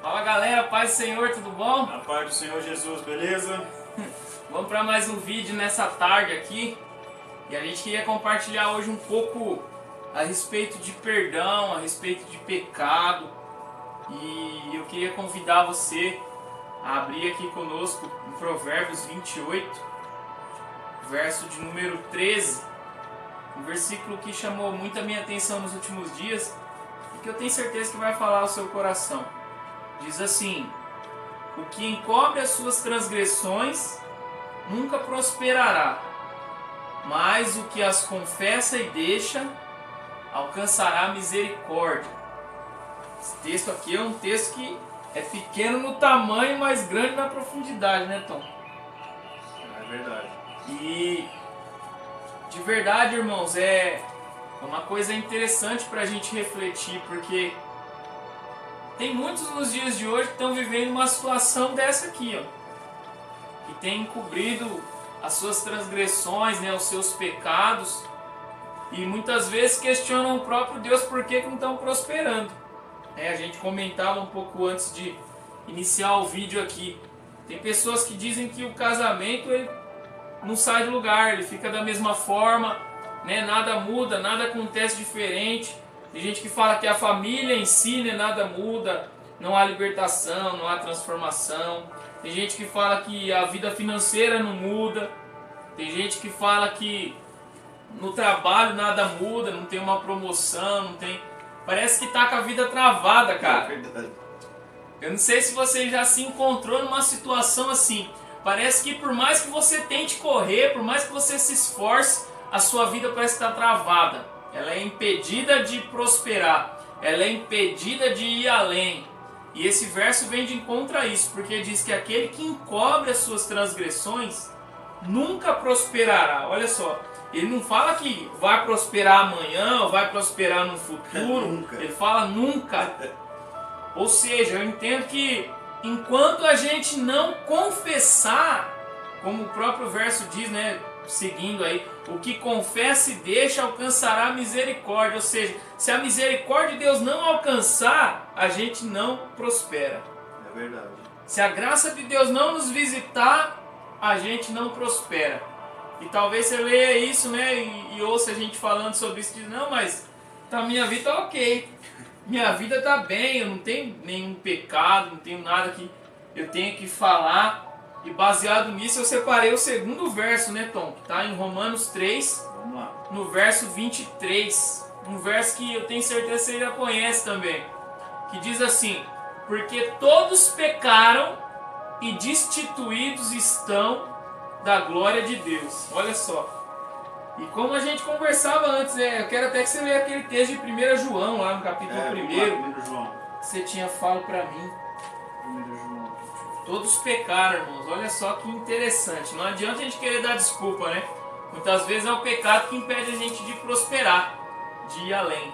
Fala galera, paz do Senhor, tudo bom? A paz do Senhor Jesus, beleza? Vamos para mais um vídeo nessa tarde aqui. E a gente queria compartilhar hoje um pouco a respeito de perdão, a respeito de pecado. E eu queria convidar você a abrir aqui conosco em Provérbios 28, verso de número 13. Um versículo que chamou muito a minha atenção nos últimos dias e que eu tenho certeza que vai falar ao seu coração. Diz assim: o que encobre as suas transgressões nunca prosperará, mas o que as confessa e deixa alcançará misericórdia. Esse texto aqui é um texto que é pequeno no tamanho, mas grande na profundidade, né, Tom? É verdade. E de verdade, irmãos, é uma coisa interessante para a gente refletir, porque tem muitos nos dias de hoje que estão vivendo uma situação dessa aqui, ó, que tem encobrido as suas transgressões, né, os seus pecados, e muitas vezes questionam o próprio Deus por que não estão prosperando. A gente comentava um pouco antes de iniciar o vídeo aqui. Tem pessoas que dizem que o casamento ele não sai do lugar, ele fica da mesma forma, né, nada muda, nada acontece diferente. Tem gente que fala que a família em si, né, nada muda, não há libertação, não há transformação. Tem gente que fala que a vida financeira não muda. Tem gente que fala que no trabalho nada muda, não tem uma promoção, não tem... Parece que tá com a vida travada, cara. É verdade. Eu não sei se você já se encontrou numa situação assim. Parece que por mais que você tente correr, por mais que você se esforce, a sua vida parece estar travada. Ela é impedida de prosperar, ela é impedida de ir além. E esse verso vem de encontro a isso, porque diz que aquele que encobre as suas transgressões nunca prosperará. Olha só, ele não fala que vai prosperar amanhã ou vai prosperar no futuro, Nunca. ele fala nunca. Ou seja, eu entendo que enquanto a gente não confessar, como o próprio verso diz, né, seguindo aí, o que confessa e deixa alcançará misericórdia. Ou seja, se a misericórdia de Deus não alcançar, a gente não prospera. É verdade. Se a graça de Deus não nos visitar, a gente não prospera. E talvez você leia isso, né, e ouça a gente falando sobre isso e diz, não, mas tá, minha vida tá ok. Minha vida tá bem, eu não tenho nenhum pecado, não tenho nada que eu tenha que falar. E baseado nisso eu separei o segundo verso, né, Tom? Que está em Romanos 3, Vamos lá. no verso 23. Um verso que eu tenho certeza que você já conhece também. Que diz assim: porque todos pecaram e destituídos estão da glória de Deus. Olha só. E como a gente conversava antes, eu quero até que você leia aquele texto de 1 João, lá no capítulo 1. Vamos lá, 1 João. Que você tinha falado para mim. 1 João. Todos pecaram, irmãos. Olha só que interessante. Não adianta a gente querer dar desculpa, né? Muitas vezes é o pecado que impede a gente de prosperar, de ir além.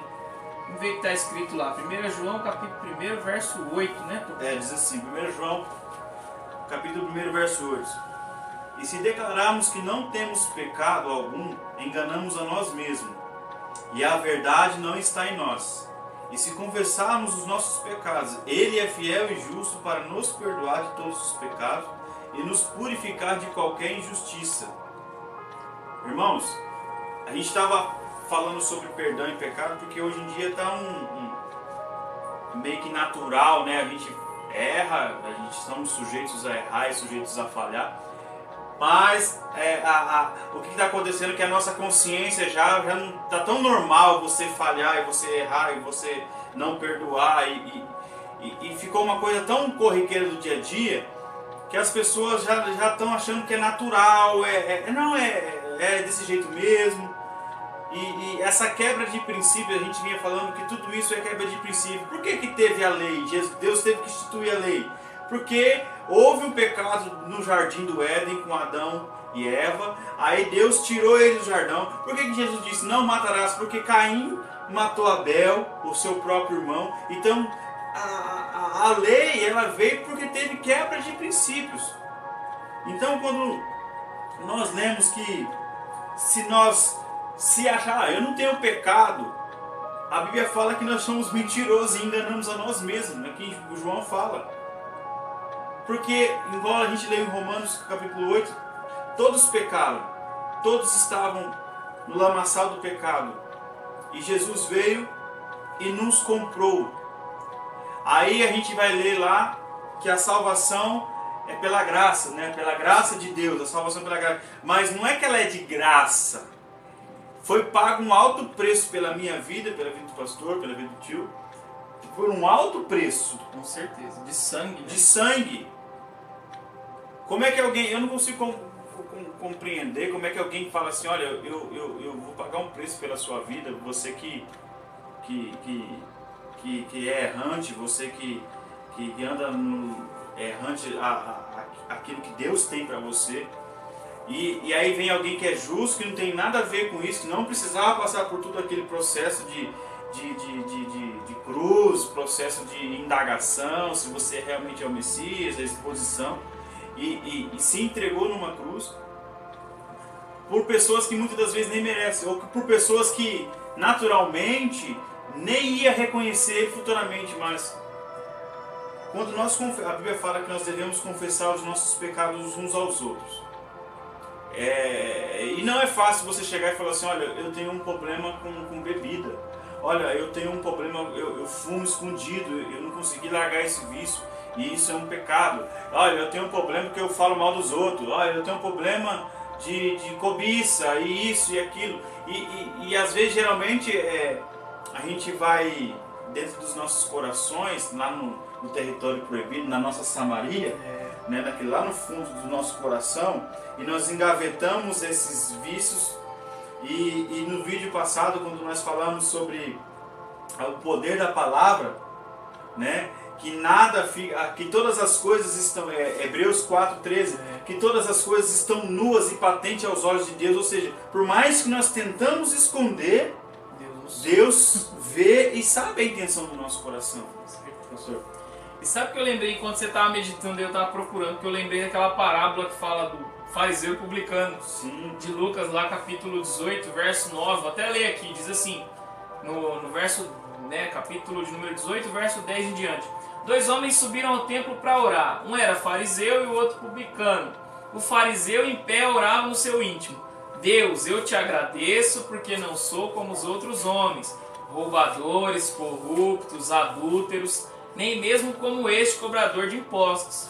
Vamos ver o que está escrito lá. 1 João, capítulo 1, verso 8, né, Tom? Diz assim, 1 João, capítulo 1, verso 8. E se declararmos que não temos pecado algum, enganamos a nós mesmos, e a verdade não está em nós. E se confessarmos os nossos pecados, Ele é fiel e justo para nos perdoar de todos os pecados e nos purificar de qualquer injustiça. Irmãos, a gente estava falando sobre perdão e pecado porque hoje em dia está meio que natural, né? A gente erra, a gente estamos sujeitos a errar e sujeitos a falhar. Mas o que está acontecendo é que a nossa consciência já não está tão normal você falhar e você errar e você não perdoar e ficou uma coisa tão corriqueira do dia a dia que as pessoas já estão achando que é natural, não é desse jeito mesmo. E essa quebra de princípio, a gente vinha falando que tudo isso é quebra de princípio. Por que teve a lei? Deus teve que instituir a lei. Porque houve um pecado no jardim do Éden com Adão e Eva. Aí Deus tirou eles do jardim. Por que Jesus disse não matarás? Porque Caim matou Abel, o seu próprio irmão. Então a lei ela veio porque teve quebra de princípios. Então quando nós lemos que se achar eu não tenho pecado, A Bíblia fala que nós somos mentirosos e enganamos a nós mesmos. Aqui o João fala. Porque, igual a gente leu em Romanos capítulo 8, todos pecaram. Todos estavam no lamaçal do pecado. E Jesus veio e nos comprou. Aí a gente vai ler lá que a salvação é pela graça, né? Pela graça de Deus, a salvação pela graça. Mas não é que ela é de graça. Foi pago um alto preço pela minha vida, pela vida do pastor, pela vida do tio. Por um alto preço. Com certeza. De sangue, né? De sangue. Como é que alguém... Eu não consigo compreender como é que alguém fala assim, olha, eu vou pagar um preço pela sua vida, você que é errante, você que anda errante aquilo que Deus tem para você. E aí vem alguém que é justo, que não tem nada a ver com isso, que não precisava passar por todo aquele processo de cruz, processo de indagação, se você realmente é o Messias, a exposição, e se entregou numa cruz por pessoas que muitas das vezes nem merecem, ou por pessoas que naturalmente nem ia reconhecer futuramente, mas quando a Bíblia fala que nós devemos confessar os nossos pecados uns aos outros. E não é fácil você chegar e falar assim, olha, eu tenho um problema com bebida, olha, eu tenho um problema, eu fumo escondido, eu não consegui largar esse vício, e isso é um pecado. Olha, eu tenho um problema que eu falo mal dos outros, olha, eu tenho um problema de cobiça, e isso e aquilo, e às vezes geralmente a gente vai dentro dos nossos corações, lá no território proibido, na nossa Samaria, né, lá no fundo do nosso coração, e nós engavetamos esses vícios. E no vídeo passado, quando nós falamos sobre o poder da palavra, né, que todas as coisas estão, Hebreus 4:13, que todas as coisas estão nuas e patentes aos olhos de Deus, ou seja, por mais que nós tentamos esconder, Deus vê e sabe a intenção do nosso coração. Pastor. E sabe o que eu lembrei quando você estava meditando e eu estava procurando? Que eu lembrei daquela parábola que fala do fariseu e publicano. Sim. De Lucas, lá capítulo 18, verso 9. Vou até ler aqui, diz assim, no verso, né, capítulo de número 18, verso 10 em diante. 2 homens subiram ao templo para orar. Um era fariseu e o outro publicano. O fariseu em pé orava no seu íntimo. Deus, eu te agradeço porque não sou como os outros homens, roubadores, corruptos, adúlteros, nem mesmo como este cobrador de impostos.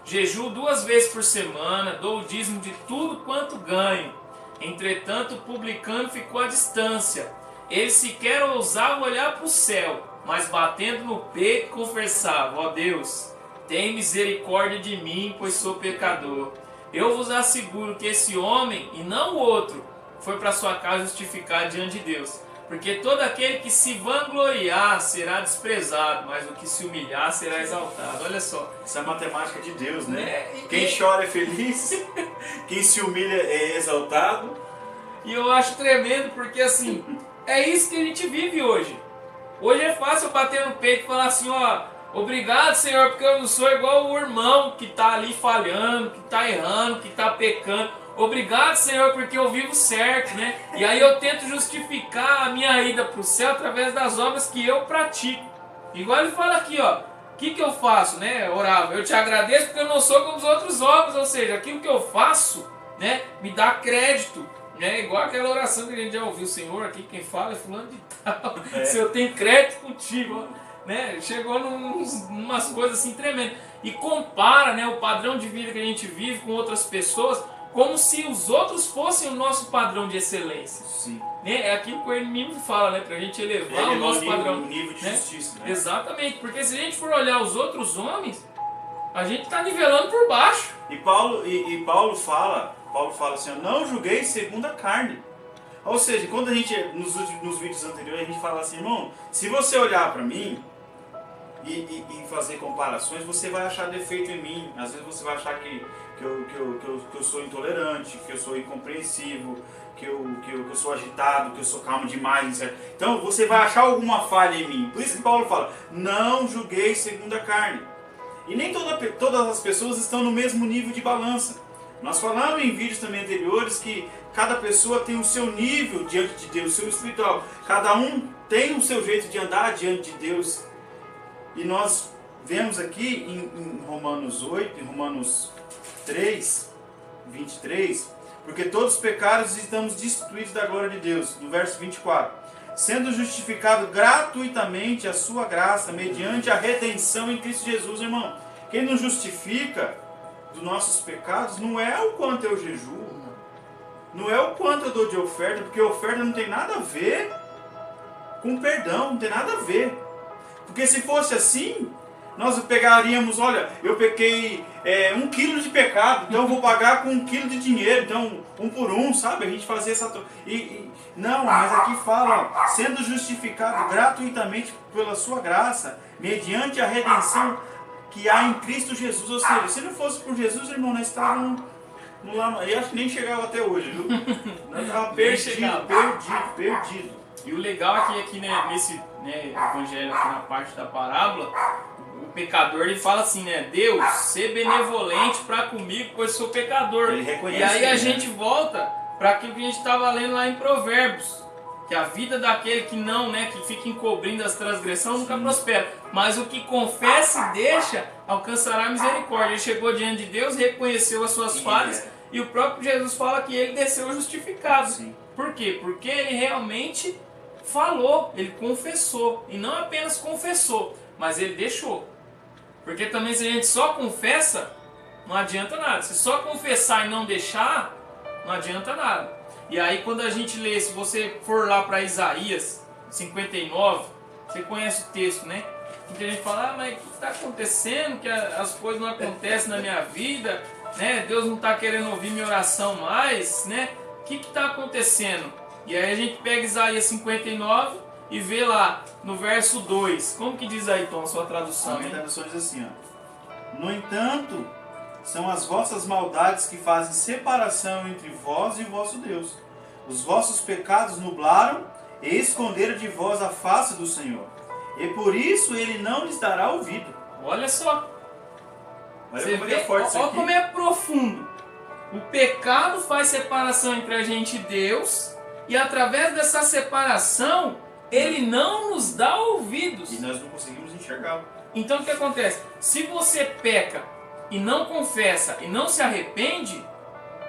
Jejuo 2 vezes por semana, dou o dízimo de tudo quanto ganho. Entretanto, o publicano ficou à distância. Ele sequer ousava olhar para o céu, mas batendo no peito confessava, ó Deus, tem misericórdia de mim, pois sou pecador. Eu vos asseguro que esse homem, e não o outro, foi para sua casa justificado diante de Deus. Porque todo aquele que se vangloriar será desprezado, mas o que se humilhar será exaltado. Olha só. Isso é a matemática de Deus, né? Quem chora é feliz, quem se humilha é exaltado. E eu acho tremendo porque assim, é isso que a gente vive hoje. Hoje é fácil bater no peito e falar assim, ó, obrigado Senhor, porque eu não sou igual o irmão que está ali falhando, que está errando, que está pecando. Obrigado, Senhor, porque eu vivo certo, né? E aí eu tento justificar a minha ida para o céu através das obras que eu pratico. Igual ele fala aqui, ó. O que eu faço, né? Orava. Eu te agradeço porque eu não sou como os outros homens. Ou seja, aquilo que eu faço, né? Me dá crédito. Né? Igual aquela oração que a gente já ouviu. Senhor, aqui quem fala é fulano de tal. Se eu tenho crédito contigo, né? Chegou numas coisas assim tremendas. E compara, né, o padrão de vida que a gente vive com outras pessoas, como se os outros fossem o nosso padrão de excelência. Sim. Né? É aquilo que ele mesmo fala, né? Para a gente elevar o nosso padrão. O nível de justiça. Né? Exatamente, porque se a gente for olhar os outros homens, a gente está nivelando por baixo. E Paulo fala assim, não julguei segundo a carne. Ou seja, quando a gente, nos vídeos anteriores, a gente fala assim, irmão, se você olhar para mim e fazer comparações, você vai achar defeito em mim. Às vezes você vai achar que eu sou intolerante, que eu sou incompreensivo, que eu sou agitado, que eu sou calmo demais, etc. Então você vai achar alguma falha em mim. Por isso que Paulo fala, não julguei segundo a carne. E nem todas as pessoas estão no mesmo nível de balança. Nós falamos em vídeos também anteriores que cada pessoa tem o seu nível diante de Deus, o seu espiritual. Cada um tem o seu jeito de andar diante de Deus. E nós vemos aqui em Romanos 8, em Romanos 3, 23, porque todos os pecados estamos destituídos da glória de Deus, no verso 24. Sendo justificado gratuitamente a sua graça, mediante a redenção em Cristo Jesus, irmão. Quem nos justifica dos nossos pecados não é o quanto eu jejuo, não é o quanto eu dou de oferta, porque oferta não tem nada a ver com perdão, não tem nada a ver. Porque se fosse assim, nós pegaríamos, olha, eu pequei 1 quilo de pecado, então eu vou pagar com 1 quilo de dinheiro, então 1 por 1, sabe? A gente fazia essa... Não, mas aqui fala, ó, sendo justificado gratuitamente pela sua graça, mediante a redenção que há em Cristo Jesus. Ou seja, se não fosse por Jesus, irmão, nós estávamos no lama. Eu acho que nem chegava até hoje, viu? Nós estávamos perdido. E o legal é que aqui, né, nesse evangelho, aqui na parte da parábola, o pecador, ele fala assim, né? Deus, ser benevolente para comigo, pois sou pecador. Ele reconhece, e aí a né? gente volta para aquilo que a gente estava lendo lá em Provérbios, que a vida daquele que não, né, que fica encobrindo as transgressões nunca prospera. Mas o que confessa e deixa, alcançará a misericórdia. Ele chegou diante de Deus, reconheceu as suas falhas, e o próprio Jesus fala que ele desceu justificado. Sim. Por quê? Porque ele realmente falou, ele confessou. E não apenas confessou, mas ele deixou. Porque também se a gente só confessa, não adianta nada. Se só confessar e não deixar, não adianta nada. E aí quando a gente lê, se você for lá para Isaías 59, você conhece o texto, né? Muita gente fala, mas o que está acontecendo? Que as coisas não acontecem na minha vida, né? Deus não está querendo ouvir minha oração mais, né? O que está acontecendo? E aí a gente pega Isaías 59 e vê lá no verso 2. Como que diz aí, Tom, a sua tradução? A minha tradução diz assim, ó. No entanto, são as vossas maldades que fazem separação entre vós e o vosso Deus. Os vossos pecados nublaram e esconderam de vós a face do Senhor. E por isso ele não lhes dará ouvido. Olha só. Olha Você como vê, é forte isso olha aqui. como é profundo. O pecado faz separação entre a gente e Deus, e através dessa separação, ele não nos dá ouvidos. E nós não conseguimos enxergá-lo. Então o que acontece? Se você peca e não confessa e não se arrepende,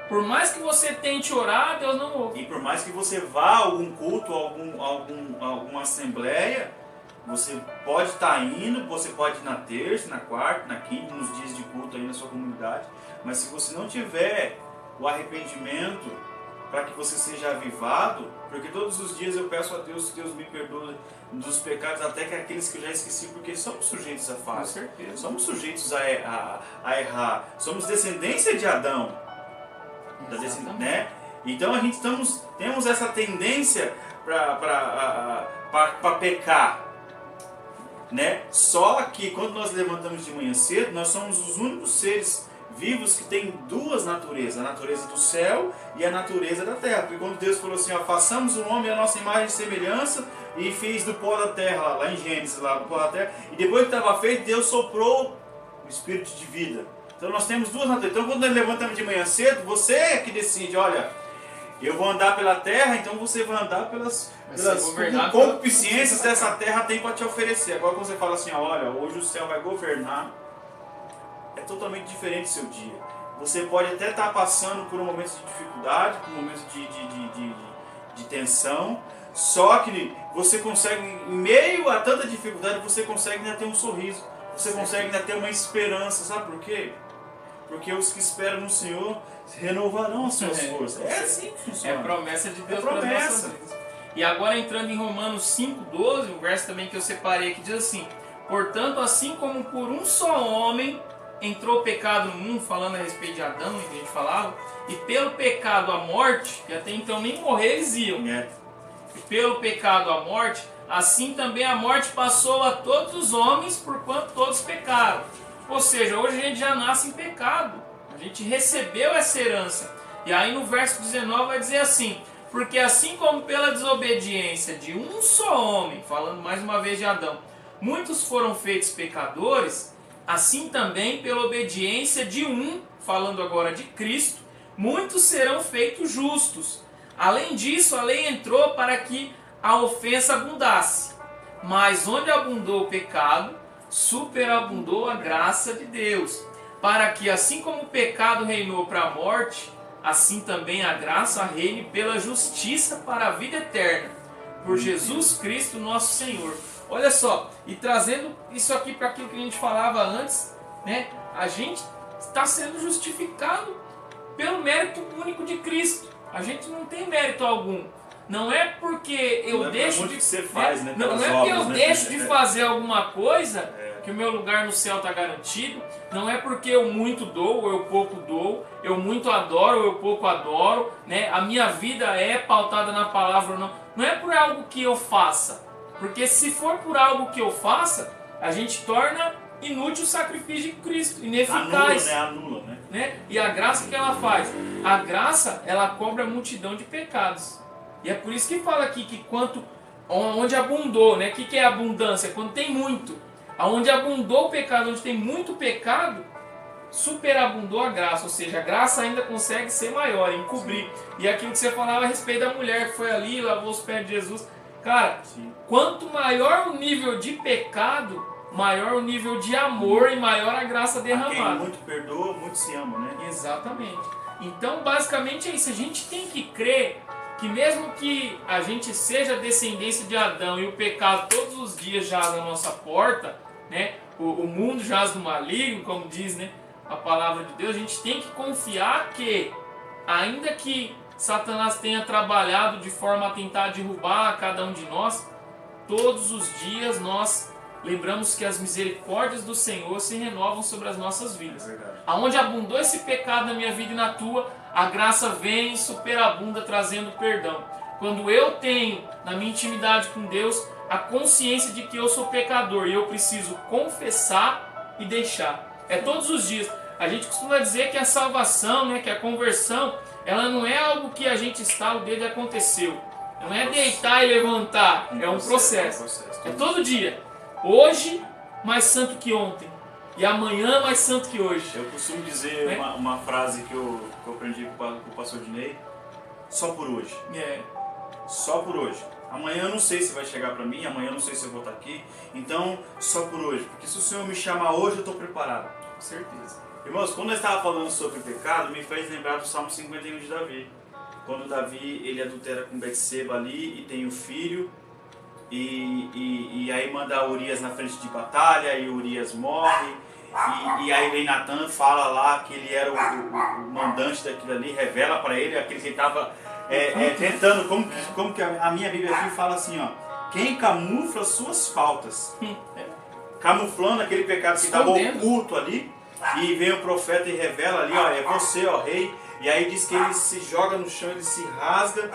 por mais que você tente orar, Deus não ouve. E por mais que você vá a algum culto, alguma assembleia, você pode estar indo, você pode ir na terça, na quarta, na quinta, nos dias de culto aí na sua comunidade, mas se você não tiver o arrependimento para que você seja avivado, porque todos os dias eu peço a Deus que Deus me perdoe dos pecados, até que aqueles que eu já esqueci, porque somos sujeitos a falha. Com certeza. Somos sujeitos a errar. Somos descendência de Adão. Né? Então a gente temos essa tendência para pecar. Né? Só que quando nós levantamos de manhã cedo, nós somos os únicos seres vivos que têm duas naturezas, a natureza do céu e a natureza da terra. Porque quando Deus falou assim, ó, façamos o homem a nossa imagem e semelhança, e fez do pó da terra, lá em Gênesis, lá do pó da terra, e depois que estava feito, Deus soprou o espírito de vida. Então nós temos duas naturezas. Então quando nós levantamos de manhã cedo, você é que decide, olha, eu vou andar pela terra, então você vai andar pelas concupiscências dessa terra tem para te oferecer. Agora quando você fala assim, olha, hoje o céu vai governar, é totalmente diferente o seu dia. Você pode até estar passando por um momento de dificuldade, por um momento de tensão, só que você consegue, em meio a tanta dificuldade, você consegue ainda ter um sorriso, você consegue ainda ter uma esperança. Sabe por quê? Porque os que esperam no Senhor renovarão as suas forças. É assim que funciona. É promessa de Deus. É promessa. E agora entrando em Romanos 5,12, um verso também que eu separei aqui, diz assim: portanto, assim como por um só homem entrou o pecado no mundo, falando a respeito de Adão, que a gente falava, e pelo pecado a morte, que até então nem morrer eles iam, e pelo pecado a morte, assim também a morte passou a todos os homens, porquanto todos pecaram. Ou seja, hoje a gente já nasce em pecado, a gente recebeu essa herança. E aí no verso 19 vai dizer assim: porque assim como pela desobediência de um só homem, falando mais uma vez de Adão, muitos foram feitos pecadores, assim também pela obediência de um, falando agora de Cristo, muitos serão feitos justos. Além disso, a lei entrou para que a ofensa abundasse. Mas onde abundou o pecado, superabundou a graça de Deus, para que assim como o pecado reinou para a morte, assim também a graça reine pela justiça para a vida eterna, por Jesus Cristo nosso Senhor. Olha só, e trazendo isso aqui para aquilo que a gente falava antes, né? A gente está sendo justificado pelo mérito único de Cristo. A gente não tem mérito algum. Não é porque eu deixo de você faz, né? Não é porque eu deixo de fazer alguma coisa que o meu lugar no céu está garantido. Não é porque eu muito dou ou eu pouco dou, eu muito adoro ou eu pouco adoro, né? A minha vida é pautada na palavra ou não. Não é por algo que eu faça. Porque se for por algo que eu faça, a gente torna inútil o sacrifício de Cristo, ineficaz. Anula, né? E a graça que ela faz? A graça, ela cobre a multidão de pecados. E é por isso que fala aqui que onde abundou, né? O que é abundância? Quando tem muito. Onde abundou o pecado, onde tem muito pecado, superabundou a graça. Ou seja, a graça ainda consegue ser maior, encobrir. E aquilo que você falava a respeito da mulher que foi ali, lavou os pés de Jesus. Cara, quanto maior o nível de pecado, maior o nível de amor e maior a graça derramada. Quem muito perdoa, muito se ama, né? Exatamente. Então, basicamente é isso. A gente tem que crer que mesmo que a gente seja descendência de Adão e o pecado todos os dias jaz na nossa porta, né? O mundo jaz do maligno, como diz, né, a palavra de Deus, a gente tem que confiar que, ainda que Satanás tenha trabalhado de forma a tentar derrubar cada um de nós, todos os dias nós lembramos que as misericórdias do Senhor se renovam sobre as nossas vidas. Aonde abundou esse pecado na minha vida e na tua, a graça vem e superabunda trazendo perdão. Quando eu tenho na minha intimidade com Deus a consciência de que eu sou pecador e eu preciso confessar e deixar. É todos os dias. A gente costuma dizer que a salvação, né, que a conversão, ela não é algo que a gente estala o dedo e aconteceu. Não é deitar e levantar, é um processo. É todo dia. Hoje mais santo que ontem. E amanhã mais santo que hoje. Eu costumo dizer uma frase que eu aprendi com o pastor Dinei: só por hoje. Só por hoje. Amanhã eu não sei se vai chegar para mim, amanhã eu não sei se eu vou estar aqui. Então, só por hoje. Porque se o Senhor me chamar hoje, eu estou preparado. Com certeza. Irmãos, quando eu estava falando sobre pecado, me fez lembrar do Salmo 51 de Davi. Quando Davi, ele adultera com Betseba ali e tem o filho. E aí manda Urias na frente de batalha e Urias morre. E aí vem Natan, fala lá que ele era o mandante daquilo ali, revela para ele aquele que estava tentando, como que a minha Bíblia aqui fala assim, ó: quem camufla suas faltas, camuflando aquele pecado que estava oculto ali, e vem o profeta e revela ali, ó, é você, ó rei. E aí diz que ele se joga no chão, ele se rasga,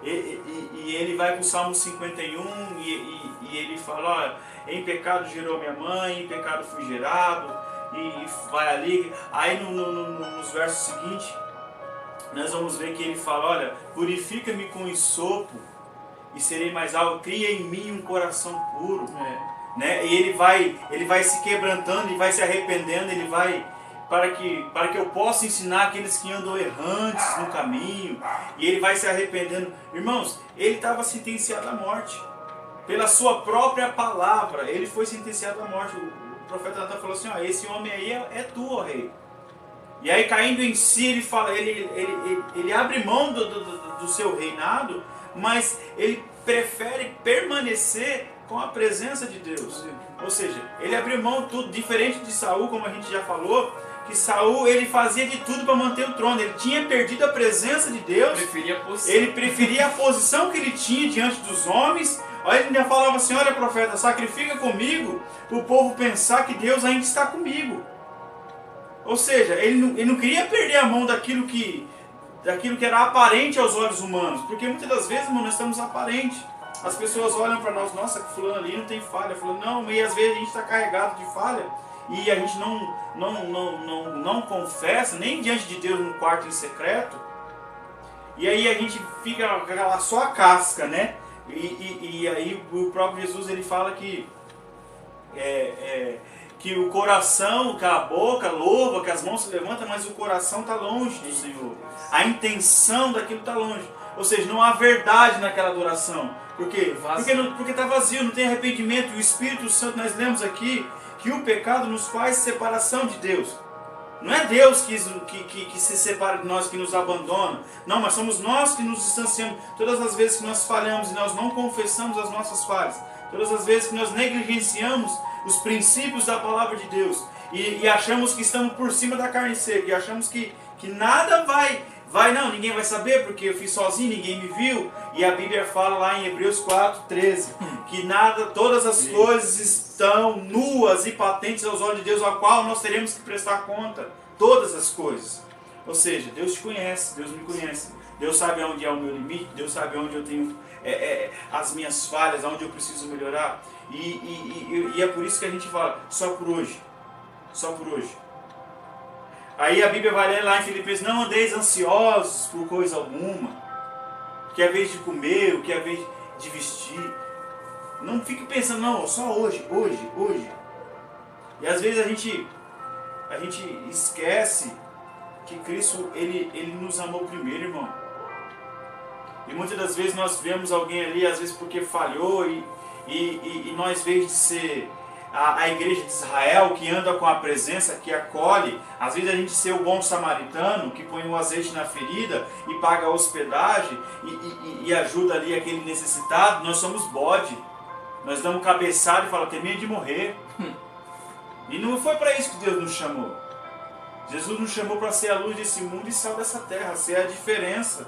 e ele vai para o Salmo 51 e ele fala, ó, em pecado gerou minha mãe, em pecado fui gerado, e vai ali. Aí nos versos seguintes nós vamos ver que ele fala, olha, purifica-me com esopo e serei mais alto, cria em mim um coração puro. Né? E ele vai se quebrantando e vai se arrependendo, ele vai para que eu possa ensinar aqueles que andam errantes no caminho, e ele vai se arrependendo. Irmãos, ele estava sentenciado à morte pela sua própria palavra. Ele foi sentenciado à morte. O profeta Natan falou assim, ó, esse homem aí é tu, ó rei. E aí, caindo em si, ele fala, ele abre mão do seu reinado, mas ele prefere permanecer com a presença de Deus. Ou seja, ele abriu mão de tudo, diferente de Saul, como a gente já falou, que Saul, ele fazia de tudo para manter o trono. Ele tinha perdido a presença de Deus. Ele preferia a posição que ele tinha diante dos homens. Aí ele ainda falava assim, olha, profeta, sacrifica comigo, para o povo pensar que Deus ainda está comigo. Ou seja, ele não queria perder a mão daquilo que era aparente aos olhos humanos. Porque muitas das vezes, nós estamos aparentes. As pessoas olham para nós, nossa, que fulano ali não tem falha. Fulano, não, e às vezes a gente está carregado de falha. E a gente não confessa, nem diante de Deus no quarto em secreto. E aí a gente fica lá só a casca, né? E aí o próprio Jesus, ele fala que que o coração, que a boca louva, que as mãos se levantam, mas o coração está longe do Senhor. A intenção daquilo está longe. Ou seja, não há verdade naquela adoração. Por quê? Porque está vazio, não tem arrependimento. E o Espírito Santo, nós lemos aqui, que o pecado nos faz separação de Deus. Não é Deus que se separa de nós, que nos abandona. Não, mas somos nós que nos distanciamos. Todas as vezes que nós falhamos e nós não confessamos as nossas falhas. Todas as vezes que nós negligenciamos os princípios da palavra de Deus. E achamos que estamos por cima da carne seca. E achamos que nada vai, não, ninguém vai saber porque eu fiz sozinho, ninguém me viu. E a Bíblia fala lá em Hebreus 4:13 que todas as coisas estão nuas e patentes aos olhos de Deus, ao qual nós teremos que prestar conta. Todas as coisas. Ou seja, Deus te conhece, Deus me conhece. Deus sabe onde é o meu limite, Deus sabe onde eu tenho as minhas falhas, onde eu preciso melhorar. E é por isso que a gente fala, só por hoje. Só por hoje. Aí a Bíblia vai ler lá em Filipenses, não andeis ansiosos por coisa alguma, que é a vez de comer, o que é a vez de vestir. Não fique pensando, não, só hoje. E às vezes a gente esquece que Cristo, ele nos amou primeiro, irmão. E muitas das vezes nós vemos alguém ali, às vezes porque falhou, e nós, em vez de ser a igreja de Israel, que anda com a presença, que acolhe, às vezes a gente ser o bom samaritano, que põe o azeite na ferida e paga a hospedagem e ajuda ali aquele necessitado, nós somos bode. Nós damos cabeçada e falamos, tem medo de morrer. E não foi para isso que Deus nos chamou. Jesus nos chamou para ser a luz desse mundo e sal dessa terra, ser a diferença.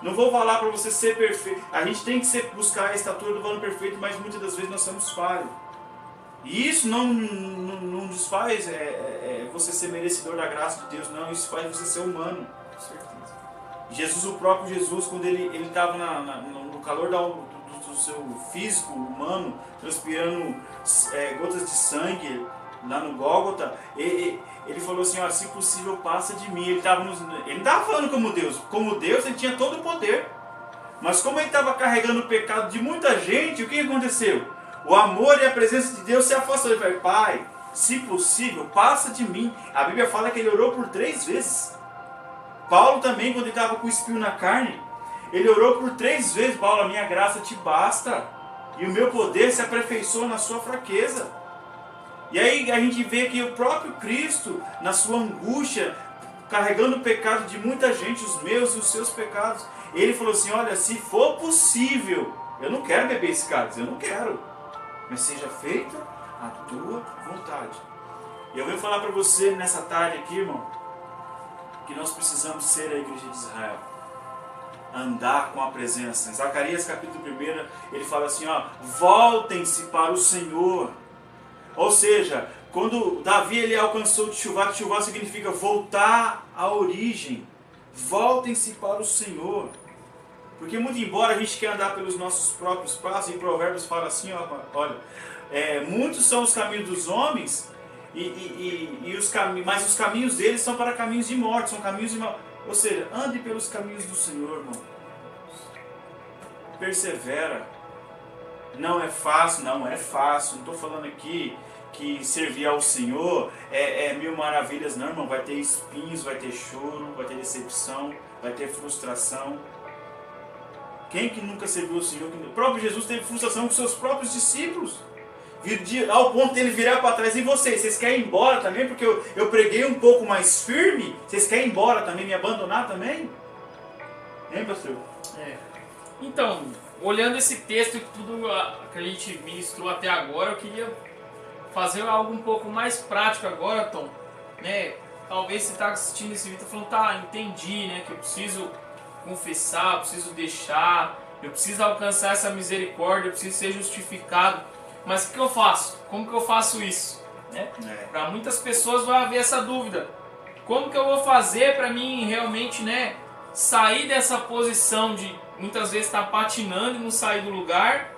Não vou falar para você ser perfeito. A gente tem que buscar a estatura do varão perfeito, mas muitas das vezes nós somos falhos. E isso não desfaz você ser merecedor da graça de Deus, não. Isso faz você ser humano. Com certeza. Jesus, o próprio Jesus, quando ele estava no calor do seu físico humano, transpirando gotas de sangue lá no Gólgota, ele falou assim, ó, se possível passa de mim. Ele não estava falando como Deus ele tinha todo o poder, mas como ele estava carregando o pecado de muita gente, o que aconteceu? O amor e a presença de Deus se afastou. Ele falou, Pai, se possível passa de mim. A Bíblia fala que ele orou por 3 vezes. Paulo também, quando ele estava com o espinho na carne, ele orou por 3 vezes, Paulo, a minha graça te basta, e o meu poder se aperfeiçoa na sua fraqueza. E aí a gente vê que o próprio Cristo, na sua angústia, carregando o pecado de muita gente, os meus e os seus pecados, ele falou assim, olha, se for possível, eu não quero beber esse cálice, eu não quero, mas seja feita a tua vontade. E eu venho falar para você nessa tarde aqui, irmão, que nós precisamos ser a igreja de Israel. Andar com a presença. Em Zacarias capítulo 1, ele fala assim, ó, voltem-se para o Senhor. Ou seja, quando Davi ele alcançou Teshuvá, Teshuvá significa voltar à origem. Voltem-se para o Senhor. Porque muito embora a gente quer andar pelos nossos próprios passos, em Provérbios fala assim, ó, olha, muitos são os caminhos dos homens, mas os caminhos deles são para caminhos de morte, são caminhos de mal. Ou seja, ande pelos caminhos do Senhor, irmão. Persevera. Não é fácil. Não estou falando aqui que servir ao Senhor é mil maravilhas, não, irmão. Vai ter espinhos, vai ter choro, vai ter decepção, vai ter frustração. Quem que nunca serviu ao Senhor? O próprio Jesus teve frustração com seus próprios discípulos. Ao ponto dele virar para trás. E vocês querem ir embora também? Porque eu preguei um pouco mais firme. Vocês querem ir embora também? Me abandonar também? Hein, pastor? Então, olhando esse texto e tudo que a gente ministrou até agora, eu queria fazer algo um pouco mais prático agora, Tom. Né? Talvez você está assistindo esse vídeo e falando, tá, entendi, né? Que eu preciso confessar, eu preciso deixar, eu preciso alcançar essa misericórdia, eu preciso ser justificado. Mas o que eu faço? Como que eu faço isso? Né? Para muitas pessoas vai haver essa dúvida. Como que eu vou fazer para mim realmente, né, sair dessa posição de muitas vezes estar patinando e não sair do lugar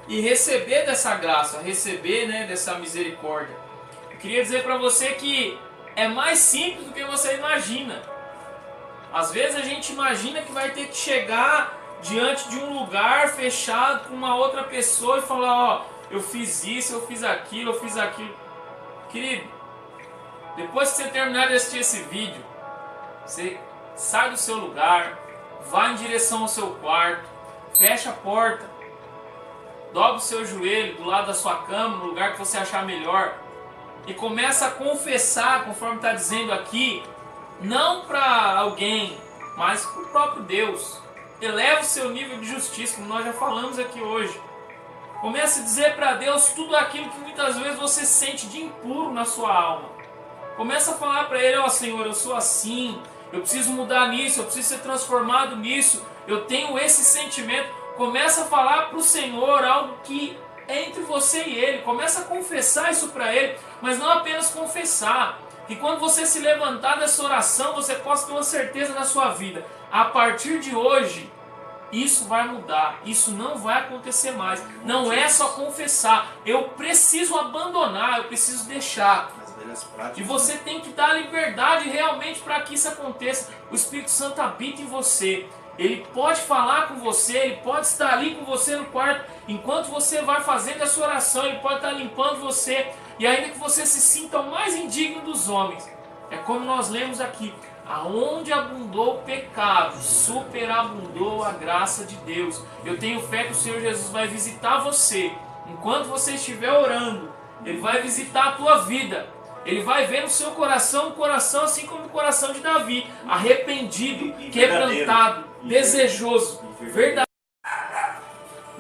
e receber dessa graça, receber, né, dessa misericórdia? Eu queria dizer para você que é mais simples do que você imagina. Às vezes a gente imagina que vai ter que chegar diante de um lugar fechado com uma outra pessoa e falar, ó, eu fiz isso, eu fiz aquilo, eu fiz aquilo. Querido, depois que você terminar de assistir esse vídeo, você sai do seu lugar, vai em direção ao seu quarto, fecha a porta, dobra o seu joelho do lado da sua cama, no lugar que você achar melhor, e começa a confessar, conforme está dizendo aqui, não para alguém, mas para o próprio Deus. Eleva o seu nível de justiça, como nós já falamos aqui hoje. Comece a dizer para Deus tudo aquilo que muitas vezes você sente de impuro na sua alma. Comece a falar para Ele, ó Senhor, eu sou assim, eu preciso mudar nisso, eu preciso ser transformado nisso, eu tenho esse sentimento. Comece a falar para o Senhor algo que é entre você e Ele. Comece a confessar isso para Ele, mas não apenas confessar. Que quando você se levantar dessa oração, você possa ter uma certeza na sua vida. A partir de hoje, isso vai mudar, isso não vai acontecer mais. Não é só confessar, eu preciso abandonar, eu preciso deixar. E você tem que dar liberdade realmente para que isso aconteça. O Espírito Santo habita em você. Ele pode falar com você, ele pode estar ali com você no quarto. Enquanto você vai fazendo a sua oração, ele pode estar limpando você. E ainda que você se sinta o mais indigno dos homens, é como nós lemos aqui: aonde abundou o pecado, superabundou a graça de Deus. Eu tenho fé que o Senhor Jesus vai visitar você. Enquanto você estiver orando, Ele vai visitar a tua vida. Ele vai ver no seu coração um coração assim como o coração de Davi, arrependido, quebrantado, desejoso, verdadeiro.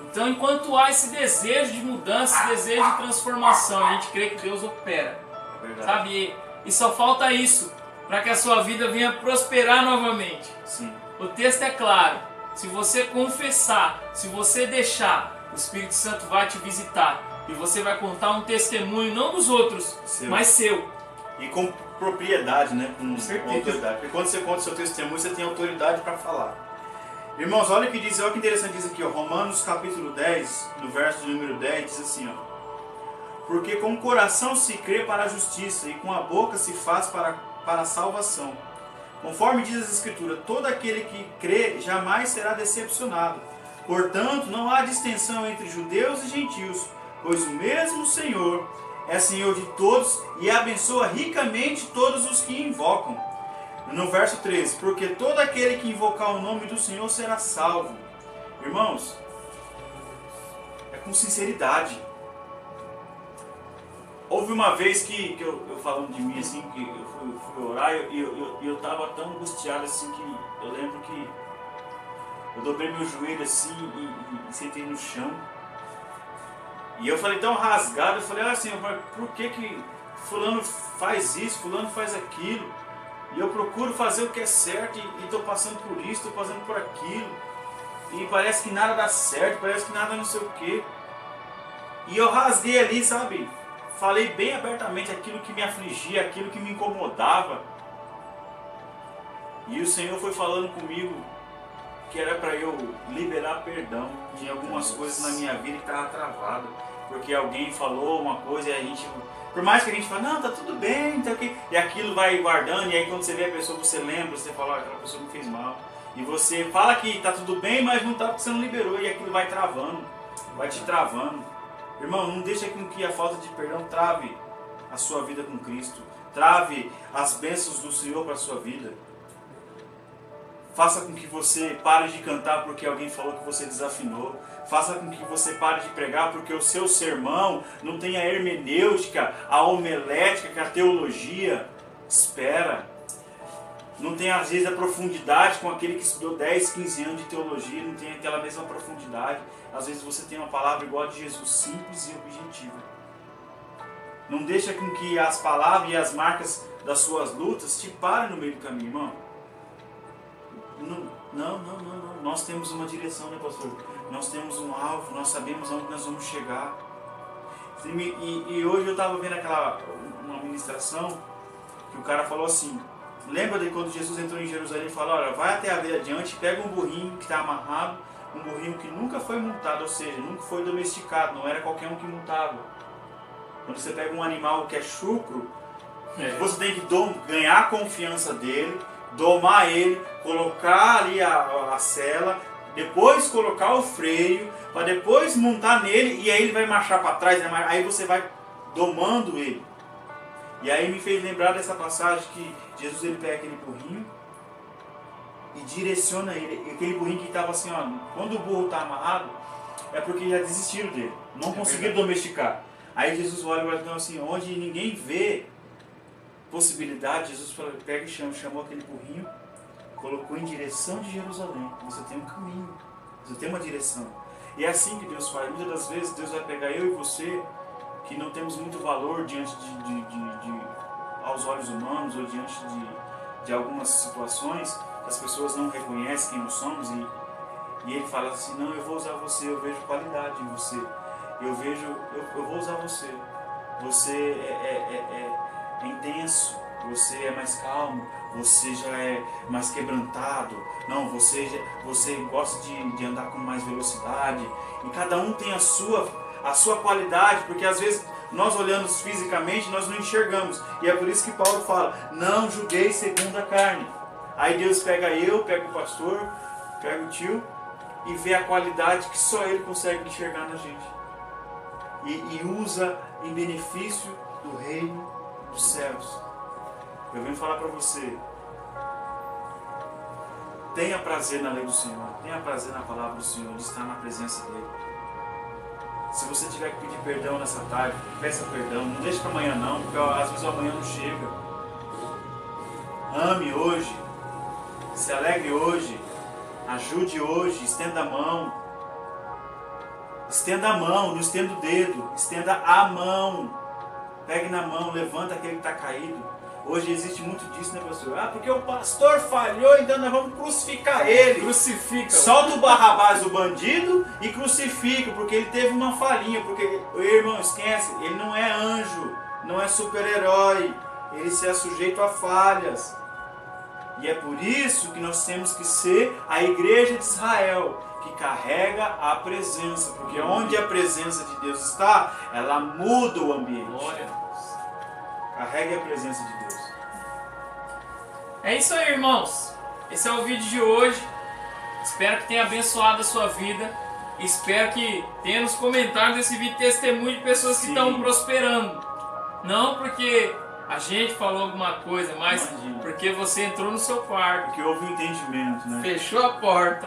Então, enquanto há esse desejo de mudança, esse desejo de transformação, a gente crê que Deus opera. Sabe? E só falta isso para que a sua vida venha prosperar novamente. Sim. O texto é claro. Se você confessar, se você deixar, o Espírito Santo vai te visitar. E você vai contar um testemunho, não dos outros, mas seu. E com propriedade, né? Com certeza. Autoridade. Porque quando você conta o seu testemunho, você tem autoridade para falar. Irmãos, olha o que diz, olha que interessante diz aqui, ó, Romanos capítulo 10, no verso de número 10, diz assim, ó: porque com o coração se crê para a justiça, e com a boca se faz para a salvação. Conforme diz as Escrituras, todo aquele que crê jamais será decepcionado. Portanto, não há distinção entre judeus e gentios, pois o mesmo Senhor é Senhor de todos e abençoa ricamente todos os que invocam. No verso 13, porque todo aquele que invocar o nome do Senhor será salvo. Irmãos, é com sinceridade. Houve uma vez que eu falando de mim assim, que eu fui orar e eu estava tão angustiado assim que eu lembro que eu dobrei meu joelho assim e sentei no chão. E eu falei tão rasgado, eu falei, ah Senhor, por que fulano faz isso, fulano faz aquilo? E eu procuro fazer o que é certo e estou passando por isso, estou passando por aquilo. E parece que nada dá certo, parece que nada não sei o quê. E eu rasguei ali, sabe? Falei bem abertamente aquilo que me afligia, aquilo que me incomodava. E o Senhor foi falando comigo que era para eu liberar perdão de algumas coisas na minha vida que estavam travadas. Porque alguém falou uma coisa e a gente... Por mais que a gente fale, não, tá tudo bem, tá aqui. E aquilo vai guardando, e aí quando você vê a pessoa, você lembra, você fala, aquela pessoa me fez mal. E você fala que tá tudo bem, mas não tá porque você não liberou, e aquilo vai travando, vai te travando. Irmão, não deixa com que a falta de perdão trave a sua vida com Cristo. Trave as bênçãos do Senhor para a sua vida. Faça com que você pare de cantar porque alguém falou que você desafinou. Faça com que você pare de pregar porque o seu sermão não tem a hermenêutica, a homilética, a teologia. Espera. Não tem às vezes a profundidade com aquele que estudou 10, 15 anos de teologia. Não tem aquela mesma profundidade. Às vezes você tem uma palavra igual a de Jesus, simples e objetiva. Não deixa com que as palavras e as marcas das suas lutas te parem no meio do caminho, irmão. Não. Nós temos uma direção, né, pastor? Nós temos um alvo, nós sabemos aonde nós vamos chegar. E hoje eu estava vendo uma ministração que o cara falou assim, lembra de quando Jesus entrou em Jerusalém e falou, olha, vai até ali adiante, pega um burrinho que está amarrado, um burrinho que nunca foi montado, ou seja, nunca foi domesticado, não era qualquer um que montava. Quando você pega um animal que é chucro, você tem que ganhar a confiança dele, domar ele, colocar ali a sela, depois colocar o freio para depois montar nele e aí ele vai marchar para trás, né? Aí você vai domando ele. E aí me fez lembrar dessa passagem que Jesus ele pega aquele burrinho e direciona ele. E aquele burrinho que estava assim, ó, quando o burro está amarrado, é porque já desistiram dele, não conseguiram domesticar. Aí Jesus olha e fala assim, onde ninguém vê possibilidade, Jesus pega e chamou aquele burrinho, colocou em direção de Jerusalém. Você tem um caminho, você tem uma direção. E é assim que Deus faz. Muitas das vezes Deus vai pegar eu e você, que não temos muito valor diante aos olhos humanos ou diante de algumas situações, que as pessoas não reconhecem quem nós somos e Ele fala assim, não, eu vou usar você, eu vejo qualidade em você, eu vou usar você. Você é intenso, você é mais calmo, você já é mais quebrantado, não, você gosta de andar com mais velocidade, e cada um tem a sua qualidade, porque às vezes nós olhando fisicamente, nós não enxergamos, e é por isso que Paulo fala, não julguei segundo a carne. Aí Deus pega o pastor, pega o tio, e vê a qualidade que só Ele consegue enxergar na gente, e usa em benefício do reino dos céus. Eu venho falar para você, tenha prazer na lei do Senhor, tenha prazer na palavra do Senhor, de estar na presença dEle. Se você tiver que pedir perdão nessa tarde, peça perdão, não deixe para amanhã não, porque às vezes amanhã não chega. Ame hoje, se alegre hoje, ajude hoje, estenda a mão. Estenda a mão, não estenda o dedo, estenda a mão. Pegue na mão, levanta aquele que está caído. Hoje existe muito disso, né, pastor? Ah, porque o pastor falhou, então nós vamos crucificar ele. Crucifica. Solta o Barrabás, o bandido, e crucifica, porque ele teve uma falhinha. Porque, irmão, esquece, ele não é anjo, não é super-herói. Ele se é sujeito a falhas. E é por isso que nós temos que ser a igreja de Israel, que carrega a presença. Porque onde a presença de Deus está, ela muda o ambiente. Glória a Deus. Carregue a presença de Deus. É isso aí, irmãos. Esse é o vídeo de hoje. Espero que tenha abençoado a sua vida. Espero que tenha nos comentários desse vídeo testemunho de pessoas que estão prosperando. Não porque a gente falou alguma coisa, mas porque você entrou no seu quarto. Porque houve um entendimento, né? Fechou a porta,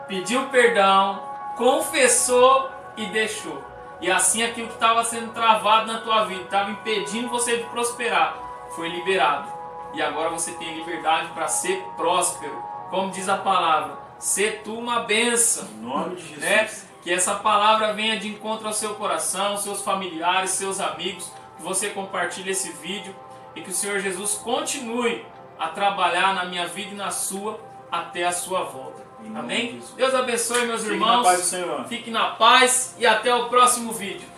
pediu perdão, confessou e deixou. E assim aquilo que estava sendo travado na tua vida, estava impedindo você de prosperar, foi liberado. E agora você tem liberdade para ser próspero. Como diz a palavra, ser tu uma bênção. Em nome de Jesus. Né? Que essa palavra venha de encontro ao seu coração, seus familiares, seus amigos. Que você compartilhe esse vídeo. E que o Senhor Jesus continue a trabalhar na minha vida e na sua, até a sua volta. Amém? Deus abençoe, meus irmãos. Fique na paz do Senhor. Fique na paz e até o próximo vídeo.